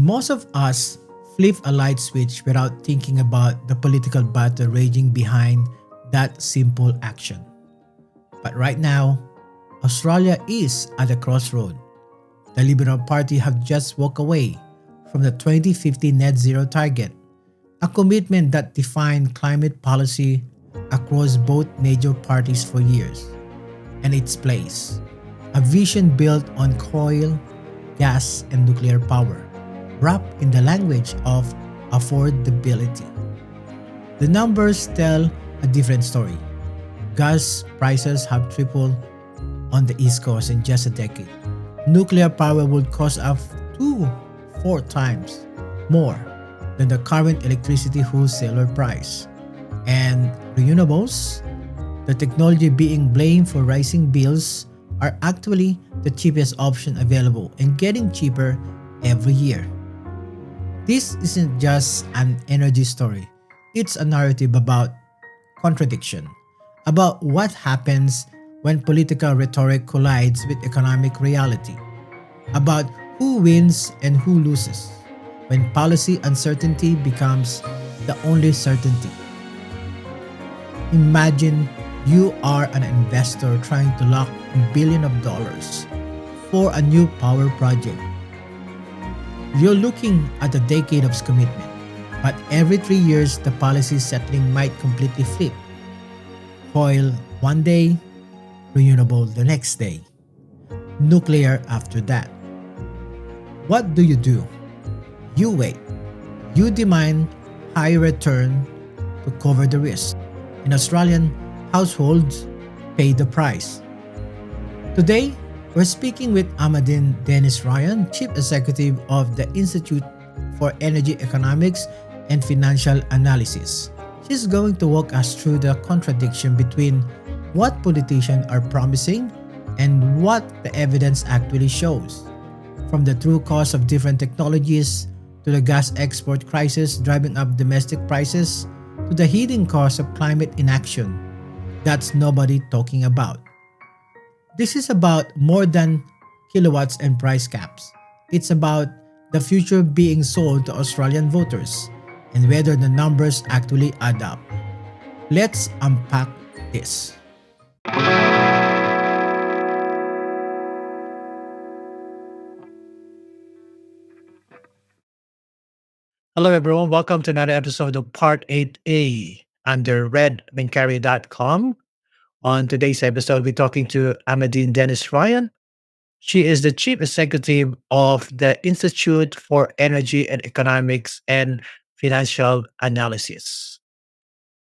Most of us flip a light switch without thinking about the political battle raging behind that simple action. But right now, Australia is at a crossroad. The Liberal Party have just walked away from the 2050 net zero target, a commitment that defined climate policy across both major parties for years, and its place. A vision built on coal, gas, and nuclear power, wrapped in the language of affordability. The numbers tell a different story. Gas prices have tripled on the East Coast in just a decade. Nuclear power would cost up to 4 times more than the current electricity wholesaler price. And renewables, the technology being blamed for rising bills, are actually the cheapest option available and getting cheaper every year. This isn't just an energy story, it's a narrative about contradiction, about what happens when political rhetoric collides with economic reality, about who wins and who loses when policy uncertainty becomes the only certainty. Imagine you are an investor trying to lock in billions of dollars for a new power project. You're looking at a decade of commitment, but every 3 years the policy settling might completely flip. Coal one day, renewable the next day, nuclear after that. What do? You wait. You demand high return to cover the risk. And Australian households pay the price. Today, we're speaking with Amadine Dennis Ryan, Chief Executive of the Institute for Energy Economics and Financial Analysis. She's going to walk us through the contradiction between what politicians are promising and what the evidence actually shows. From the true cost of different technologies to the gas export crisis driving up domestic prices to the hidden cost of climate inaction that's nobody talking about. This is about more than kilowatts and price caps. It's about the future being sold to Australian voters and whether the numbers actually add up. Let's unpack this. Hello, everyone. Welcome to another episode of Part 8A under redmancarry.com. On today's episode, we're talking to Amadine Dennis Ryan. She is the chief executive of the Institute for Energy and Economics and Financial Analysis.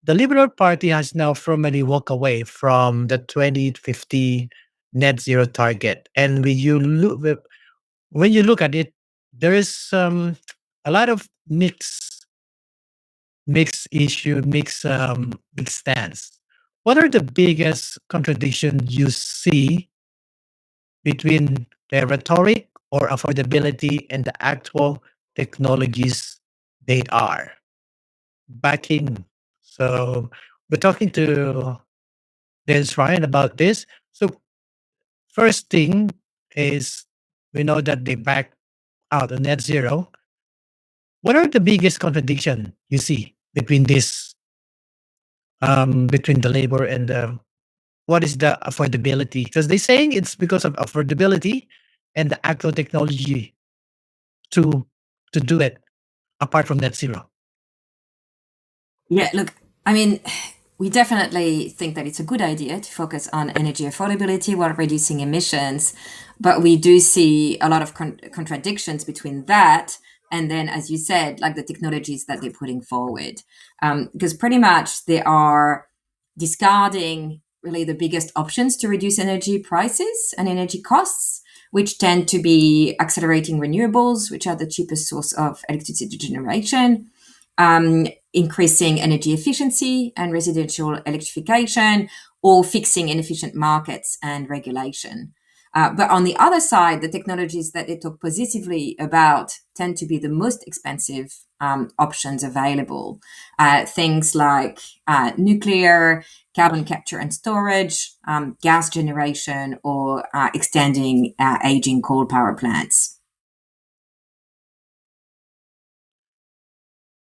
The Liberal Party has now formally walked away from the 2050 net zero target. And when you look at it, there is a lot of mixed stance. What are the biggest contradictions you see between the rhetoric or affordability and the actual technologies they are backing? So we're talking to Dennis Ryan about this. So first thing is we know that they back out on net zero. What are the biggest contradiction you see between this between the labor and the what is the affordability? Because they're saying it's because of affordability and the actual technology to do it apart from net zero. Yeah, look, I mean, we definitely think that it's a good idea to focus on energy affordability while reducing emissions, but we do see a lot of contradictions between that and then, as you said, like the technologies that they're putting forward. Because pretty much they are discarding really the biggest options to reduce energy prices and energy costs, which tend to be accelerating renewables, which are the cheapest source of electricity generation, increasing energy efficiency and residential electrification, or fixing inefficient markets and regulation. But on the other side, the technologies that they talk positively about tend to be the most expensive options available. Things like nuclear, carbon capture and storage, gas generation, or extending aging coal power plants.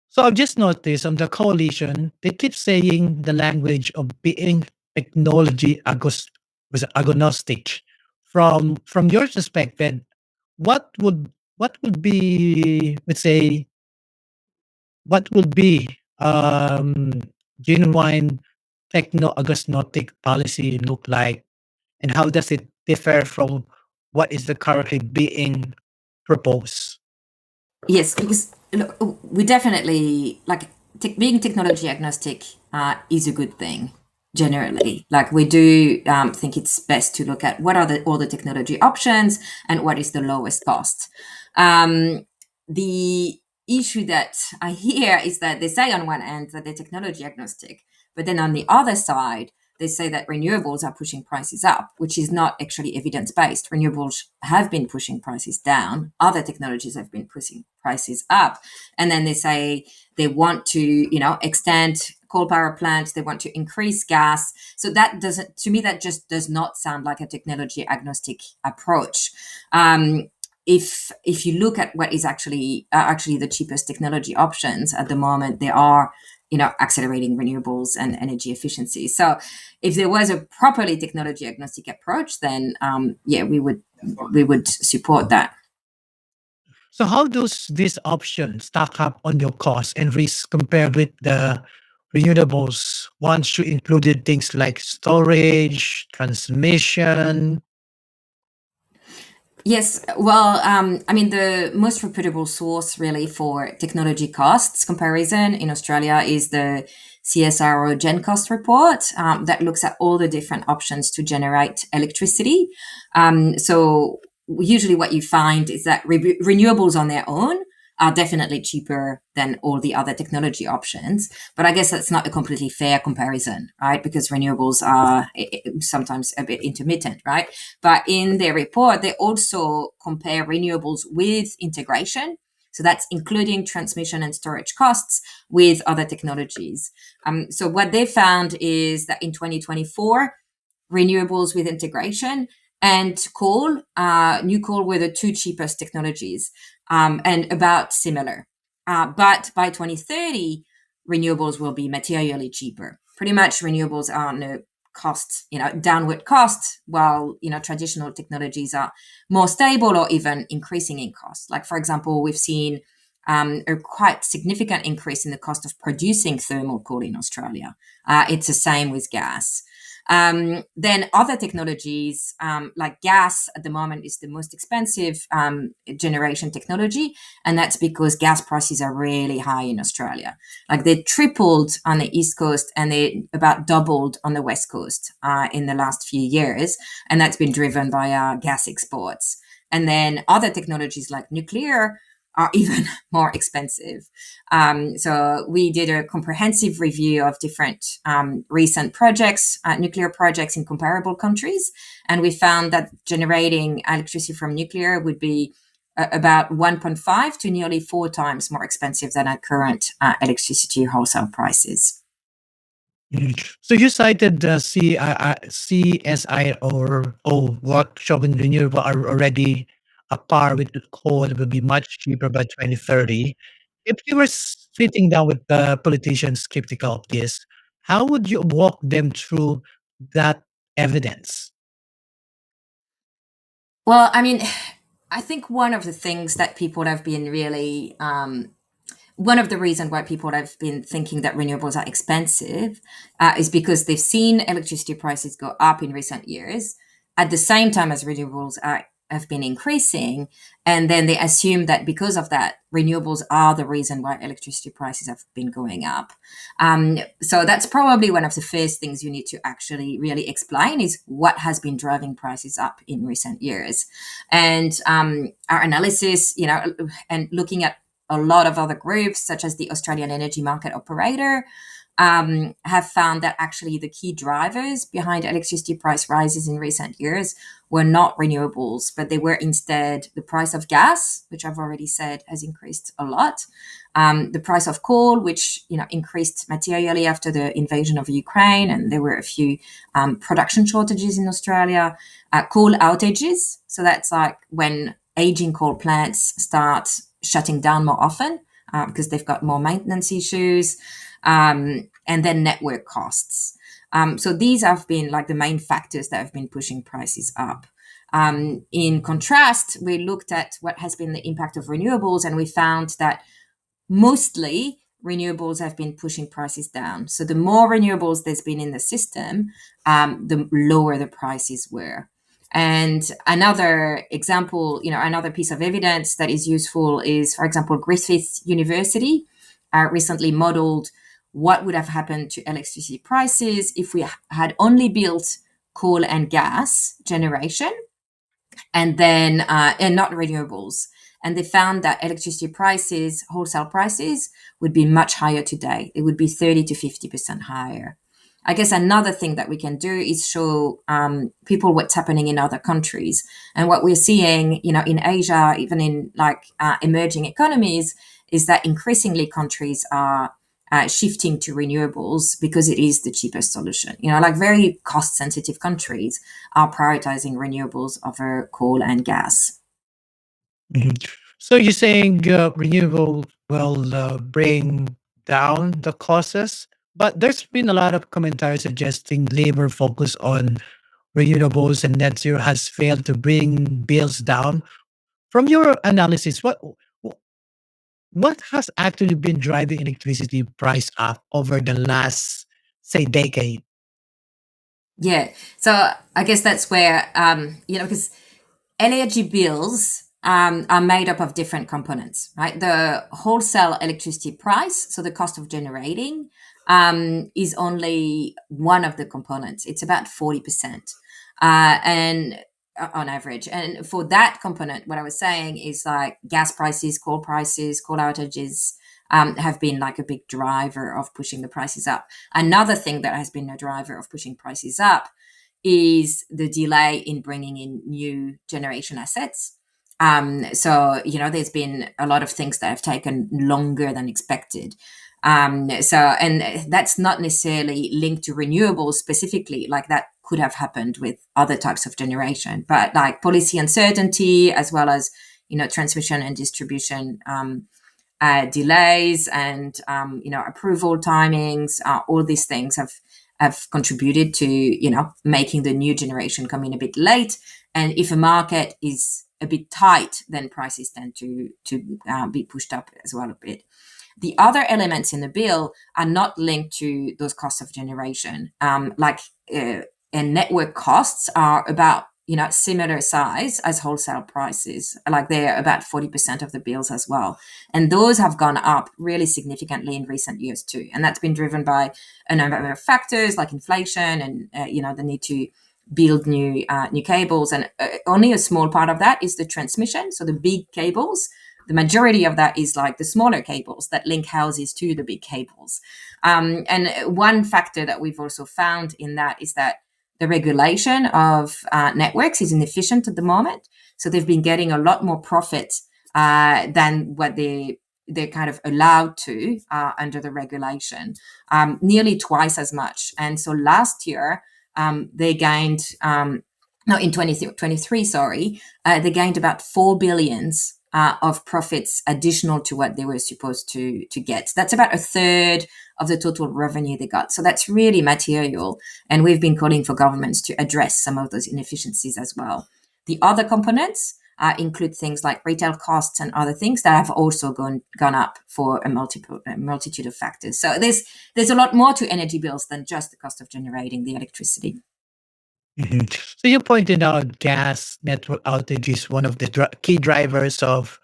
So I've just noticed on the coalition, they keep saying the language of being technology agnostic. From your perspective, what would be, let's say, what would be genuine techno agnostic policy look like, and how does it differ from what is the currently being proposed? Yes, because look, we definitely like being technology agnostic is a good thing generally. Like we do think it's best to look at what are all the technology options and what is the lowest cost. The issue that I hear is that they say on one end that they're technology agnostic, but then on the other side they say that renewables are pushing prices up, which is not actually evidence based. Renewables have been pushing prices down, other technologies have been pushing prices up. And then they say they want to, extend coal power plants, they want to increase gas. So that doesn't, to me, that just does not sound like a technology agnostic approach. If you look at what is actually the cheapest technology options at the moment, they are accelerating renewables and energy efficiency. So if there was a properly technology agnostic approach, then yeah, we would support that. So how does this option stack up on your cost and risk compared with the renewables once you included things like storage, transmission? Yes, well, I mean, the most reputable source really for technology costs comparison in Australia is the CSIRO Gen Cost report that looks at all the different options to generate electricity. So usually, what you find is that renewables on their own are definitely cheaper than all the other technology options. But I guess that's not a completely fair comparison, right? Because renewables are sometimes a bit intermittent, right? But in their report, they also compare renewables with integration. So that's including transmission and storage costs with other technologies. So what they found is that in 2024, renewables with integration and coal, new coal were the two cheapest technologies and about similar. But by 2030, renewables will be materially cheaper. Pretty much renewables are on a cost, downward cost, while, traditional technologies are more stable or even increasing in cost. Like, for example, we've seen a quite significant increase in the cost of producing thermal coal in Australia. It's the same with gas. Then other technologies like gas at the moment is the most expensive generation technology, and that's because gas prices are really high in Australia. Like they tripled on the east coast and they about doubled on the west coast in the last few years, and that's been driven by gas exports. And then other technologies like nuclear are even more expensive. So we did a comprehensive review of different recent projects, nuclear projects in comparable countries, and we found that generating electricity from nuclear would be about 1.5 to nearly 4 times more expensive than our current electricity wholesale prices. So you cited the CSIRO work showing renewable are already a par with the coal will be much cheaper by 2030. If you were sitting down with the politicians skeptical of this, how would you walk them through that evidence? Well, I mean, I think one of the things that people have been really one of the reasons why people have been thinking that renewables are expensive is because they've seen electricity prices go up in recent years at the same time as have been increasing. And then they assume that because of that, renewables are the reason why electricity prices have been going up. So that's probably one of the first things you need to actually really explain is what has been driving prices up in recent years. And our analysis, and looking at a lot of other groups, such as the Australian Energy Market Operator, have found that actually the key drivers behind electricity price rises in recent years were not renewables, but they were instead the price of gas, which I've already said has increased a lot, the price of coal, which increased materially after the invasion of Ukraine, and there were a few production shortages in Australia, coal outages. So that's like when aging coal plants start shutting down more often because they've got more maintenance issues, and then network costs. So these have been like the main factors that have been pushing prices up. In contrast, we looked at what has been the impact of renewables, and we found that mostly renewables have been pushing prices down. So the more renewables there's been in the system, the lower the prices were. And another example, another piece of evidence that is useful is, for example, Griffith University recently modeled what would have happened to electricity prices if we had only built coal and gas generation and then and not renewables. And they found that electricity prices, wholesale prices, would be much higher today. It would be 30 to 50% higher. I guess another thing that we can do is show people what's happening in other countries. And what we're seeing, in Asia, even in like emerging economies, is that increasingly countries are shifting to renewables because it is the cheapest solution. Like very cost sensitive countries are prioritizing renewables over coal and gas. Mhm. So you're saying renewable will bring down the costs, but there's been a lot of commentary suggesting labor focus on renewables and net zero has failed to bring bills down. From your analysis, what has actually been driving electricity price up over the last, say, decade? Yeah. So I guess that's where, because energy bills are made up of different components, right? The wholesale electricity price, so the cost of generating, is only one of the components. It's about 40%. And on average. And for that component, what I was saying is like gas prices, coal outages, have been like a big driver of pushing the prices up. Another thing that has been a driver of pushing prices up is the delay in bringing in new generation assets. There's been a lot of things that have taken longer than expected. And that's not necessarily linked to renewables specifically, like that could have happened with other types of generation, but like policy uncertainty as well as, transmission and distribution delays and approval timings. All these things have contributed to making the new generation come in a bit late. And if a market is a bit tight, then prices tend to be pushed up as well a bit. The other elements in the bill are not linked to those costs of generation, and network costs are about similar size as wholesale prices, like they're about 40% of the bills as well, and those have gone up really significantly in recent years too, and that's been driven by a number of factors like inflation and the need to build new cables, and only a small part of that is the transmission, so the big cables. The majority of that is like the smaller cables that link houses to the big cables. And one factor that we've also found in that is that the regulation of networks is inefficient at the moment. So they've been getting a lot more profit than what they're kind of allowed to under the regulation, nearly twice as much. And so last year, they gained, no, in 2023, sorry, they gained about 4 billions of profits additional to what they were supposed to get. That's about a third of the total revenue they got. So that's really material. And we've been calling for governments to address some of those inefficiencies as well. The other components include things like retail costs and other things that have also gone up for a multitude of factors. So there's a lot more to energy bills than just the cost of generating the electricity. Mhm. So you pointed out gas network outage is one of the key drivers of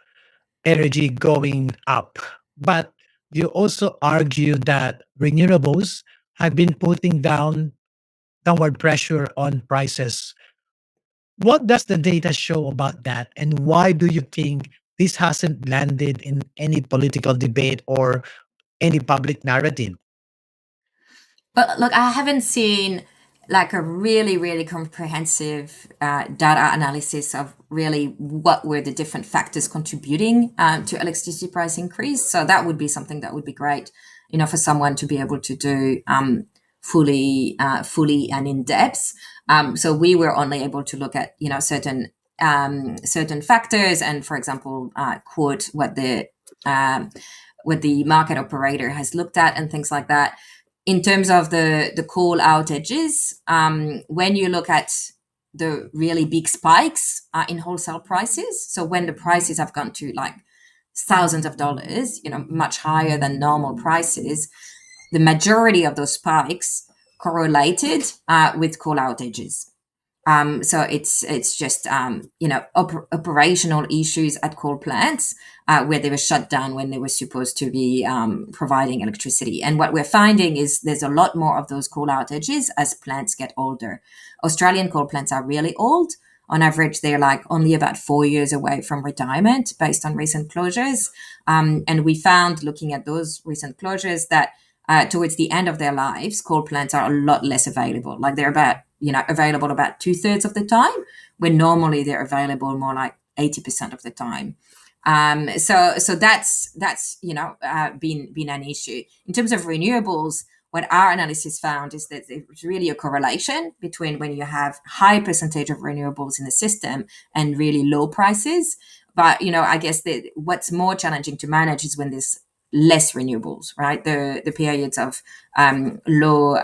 energy going up. But you also argue that renewables have been putting downward pressure on prices. What does the data show about that? And why do you think this hasn't landed in any political debate or any public narrative? But look, I haven't seen like a really, really comprehensive data analysis of really what were the different factors contributing to electricity price increase. So that would be something that would be great, for someone to be able to do fully and in depth. So we were only able to look at certain factors and, for example, quote what the what the market operator has looked at and things like that. In terms of the coal outages, when you look at the really big spikes in wholesale prices, so when the prices have gone to like thousands of dollars, much higher than normal prices, the majority of those spikes correlated with coal outages. So it's just operational issues at coal plants where they were shut down when they were supposed to be providing electricity. And what we're finding is there's a lot more of those coal outages as plants get older. Australian coal plants are really old. On average, they're like only about 4 years away from retirement based on recent closures. And we found, looking at those recent closures, that towards the end of their lives, coal plants are a lot less available. Like they're available about 2/3 of the time, when normally they're available more like 80% of the time. So that's been an issue in terms of renewables. What our analysis found is that there's really a correlation between when you have high percentage of renewables in the system and really low prices. But I guess that what's more challenging to manage is when there's less renewables, right? The periods of low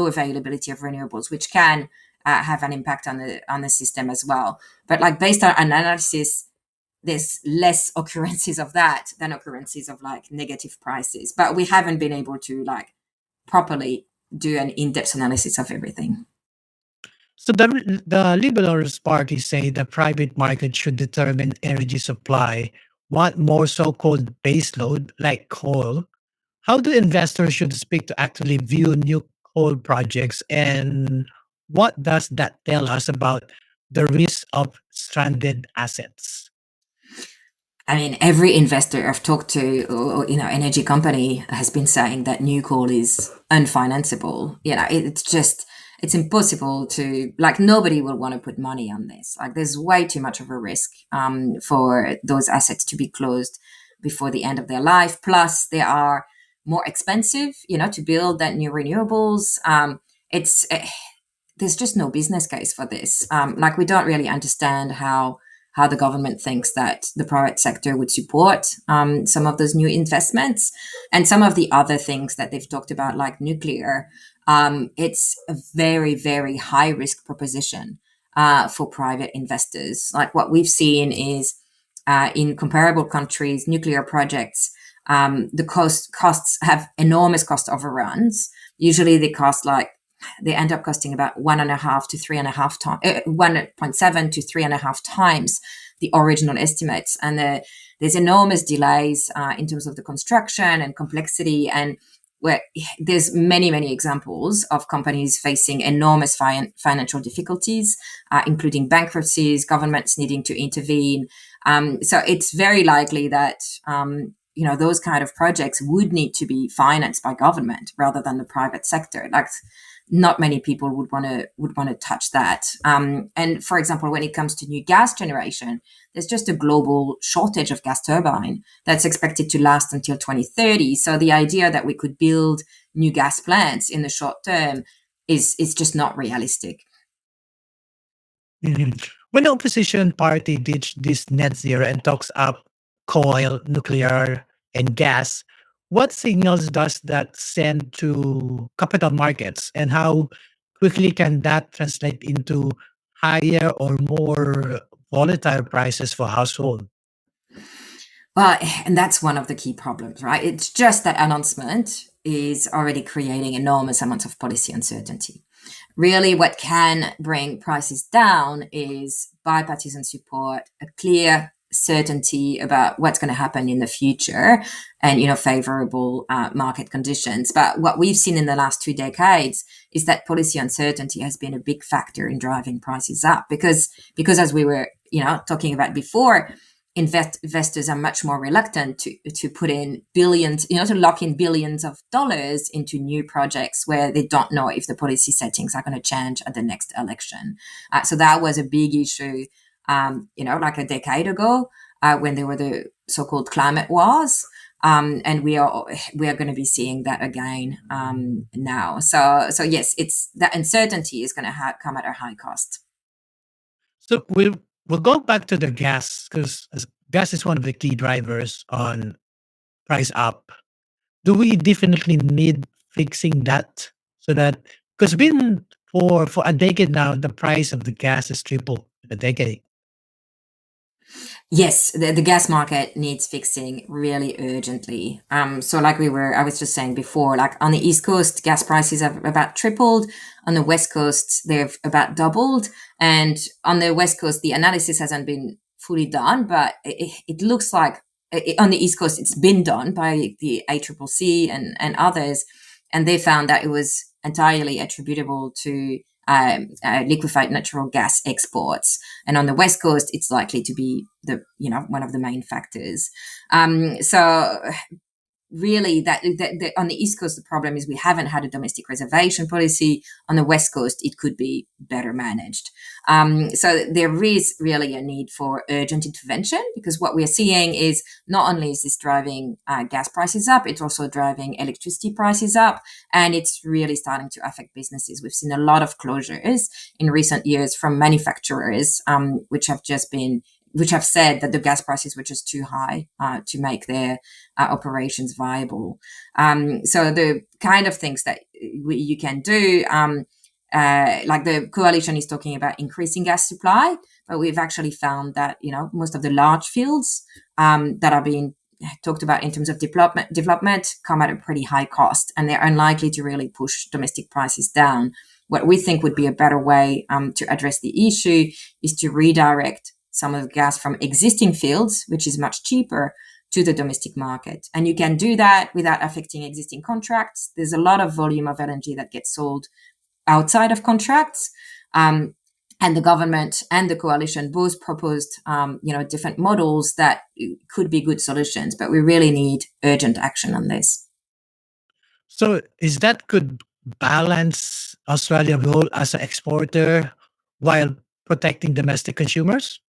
availability of renewables, which can have an impact on the system as well. But like based on analysis, there's less occurrences of that than occurrences of like negative prices. But we haven't been able to like properly do an in-depth analysis of everything. So the Liberals Party say the private market should determine energy supply, what more so-called baseload like coal. How do investors should speak to actually view new coal projects, and what does that tell us about the risk of stranded assets? I mean, every investor I've talked to, or energy company, has been saying that new coal is unfinanceable. It's impossible to, like, nobody will want to put money on this. Like, there's way too much of a risk for those assets to be closed before the end of their life. Plus, they are more expensive, to build that new renewables. It's There's just no business case for this. Like, we don't really understand how the government thinks that the private sector would support some of those new investments, and some of the other things that they've talked about, like nuclear. It's a very, very high risk proposition for private investors. Like, what we've seen is in comparable countries, nuclear projects, the costs have enormous cost overruns. Usually, they end up costing about 1.5 to 3.5 times, 1.7 to 3.5 times the original estimates, and there's enormous delays in terms of the construction and complexity, and where there's many examples of companies facing enormous financial difficulties, including bankruptcies, governments needing to intervene. So it's very likely that those kind of projects would need to be financed by government rather than the private sector. Like, not many people would want to touch that. And for example, when it comes to new gas generation, there's just a global shortage of gas turbine that's expected to last until 2030. So the idea that we could build new gas plants in the short term is just not realistic. Mhm. When the opposition party ditched this net zero and talks up coal, nuclear, and gas, what signals does that send to capital markets, and how quickly can that translate into higher or more volatile prices for household? Well, and that's one of the key problems, right? It's just that announcement is already creating enormous amounts of policy uncertainty. Really, what can bring prices down is bipartisan support, a clear certainty about what's going to happen in the future, and favorable market conditions. But what we've seen in the last 2 decades is that policy uncertainty has been a big factor in driving prices up, because as we were talking about before, investors are much more reluctant to put in billions, to lock in billions of dollars into new projects where they don't know if the policy settings are going to change at the next election. So that was a big issue, like a decade ago, when there were the so-called climate wars. And we are going to be seeing that again now. So yes, it's that uncertainty is going to come at a high cost. So we'll go back to the gas, because gas is one of the key drivers on price up. Do we definitely need fixing that so that because been for a decade now, the price of the gas has tripled in a decade. Yes, the gas market needs fixing really urgently. So like I was just saying before, like on the East Coast, gas prices have about tripled. On the West Coast, they've about doubled. And on the West Coast, the analysis hasn't been fully done, but it looks like on the East Coast, it's been done by the ACCC and others. And they found that it was entirely attributable to liquefied natural gas exports, and on the West Coast, it's likely to be one of the main factors. So really that on the East Coast, the problem is we haven't had a domestic reservation policy. On the West Coast, it could be better managed. So there is really a need for urgent intervention, because what we're seeing is not only is this driving gas prices up, it's also driving electricity prices up, and it's really starting to affect businesses. We've seen a lot of closures in recent years from manufacturers, which have said that the gas prices were just too high to make their operations viable. So the kind of things that you can do, like the coalition is talking about increasing gas supply, but we've actually found that most of the large fields that are being talked about in terms of development come at a pretty high cost, and they're unlikely to really push domestic prices down. What we think would be a better way to address the issue is to redirect some of the gas from existing fields, which is much cheaper, to the domestic market. And you can do that without affecting existing contracts. There's a lot of volume of LNG that gets sold outside of contracts. And the government and the coalition both proposed, different models that could be good solutions, but we really need urgent action on this. So is that could balance Australia's role as an exporter while protecting domestic consumers?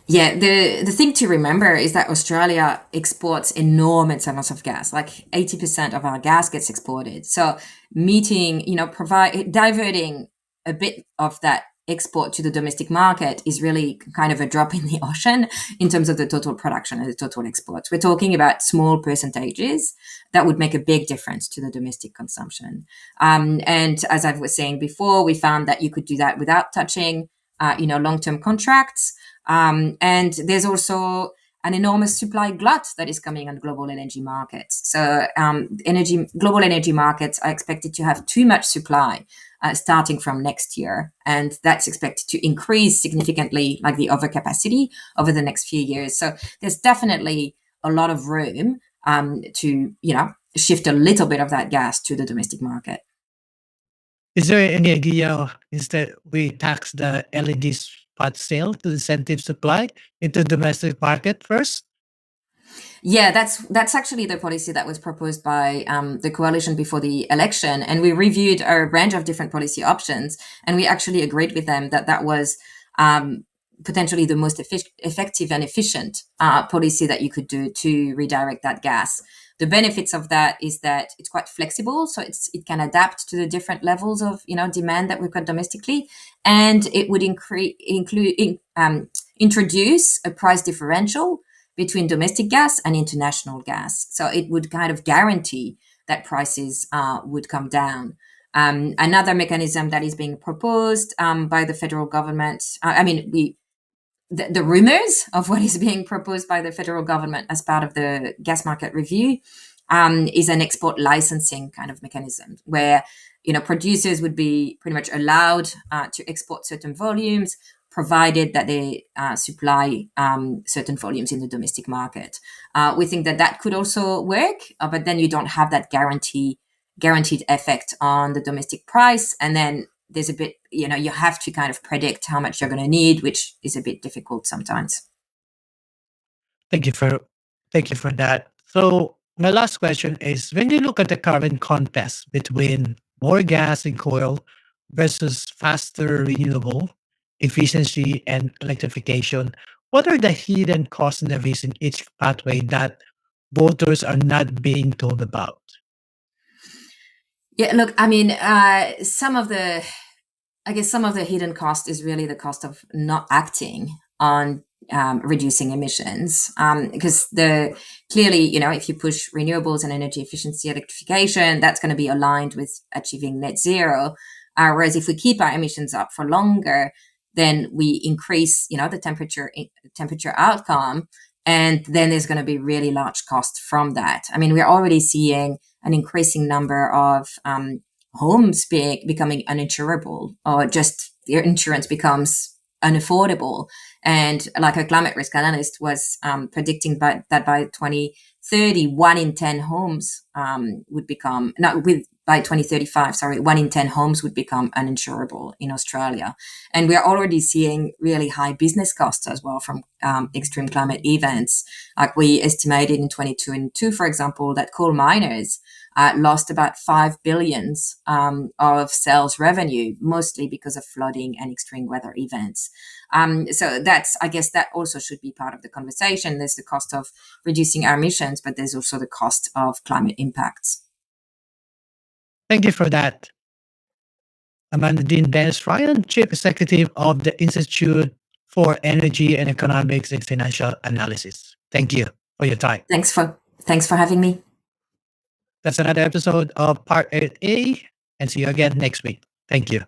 Yeah, the thing to remember is that Australia exports enormous amounts of gas. Like 80% of our gas gets exported. So diverting a bit of that export to the domestic market is really kind of a drop in the ocean in terms of the total production and the total exports. We're talking about small percentages that would make a big difference to the domestic consumption. And as I was saying before, we found that you could do that without touching, long-term contracts. And there's also an enormous supply glut that is coming on global energy markets. So global energy markets are expected to have too much supply starting from next year. And that's expected to increase significantly, like the overcapacity over the next few years. So there's definitely a lot of room to, shift a little bit of that gas to the domestic market. Is there any idea instead we tax the LED spot sale to incentive supply into the domestic market first? Yeah, that's actually the policy that was proposed by the coalition before the election, and we reviewed a range of different policy options, and we actually agreed with them that that was potentially the most effective and efficient policy that you could do to redirect that gas. The benefits of that is that it's quite flexible, so it can adapt to the different levels of demand that we've got domestically, and it would introduce a price differential between domestic gas and international gas. So it would kind of guarantee that prices would come down. Another mechanism that is being proposed by the federal government, the rumors of what is being proposed by the federal government as part of the gas market review is an export licensing kind of mechanism where producers would be pretty much allowed to export certain volumes, provided that they supply certain volumes in the domestic market. We think that that could also work, but then you don't have that guaranteed effect on the domestic price, and then there's a bit, you have to kind of predict how much you're going to need, which is a bit difficult sometimes. Thank you for thank you for that. So my last question is when you look at the current contest between more gas and coal versus faster renewable efficiency and electrification, what are the hidden costs and the risk in each pathway that voters are not being told about? Yeah, look, I guess some of the hidden cost is really the cost of not acting on reducing emissions, because clearly, if you push renewables and energy efficiency electrification, that's going to be aligned with achieving net zero. Whereas if we keep our emissions up for longer, then we increase, the temperature outcome, and then there's going to be really large cost from that. I mean, we're already seeing an increasing number of homes becoming uninsurable, or just their insurance becomes unaffordable. And like a climate risk analyst was predicting that by 2030, 1 in 10 homes would become, by 2035, sorry, 1 in 10 homes would become uninsurable in Australia. And we're already seeing really high business costs as well from extreme climate events. Like we estimated in 2022, for example, that coal miners lost about 5 billion of sales revenue, mostly because of flooding and extreme weather events. So I guess that also should be part of the conversation. There's the cost of reducing our emissions, but there's also the cost of climate impacts. Thank you for that. Amanda Dean Dennis-Ryan, Chief Executive of the Institute for Energy and Economics and Financial Analysis. Thank you for your time. Thanks for having me. That's another episode of Part 8A, and see you again next week. Thank you.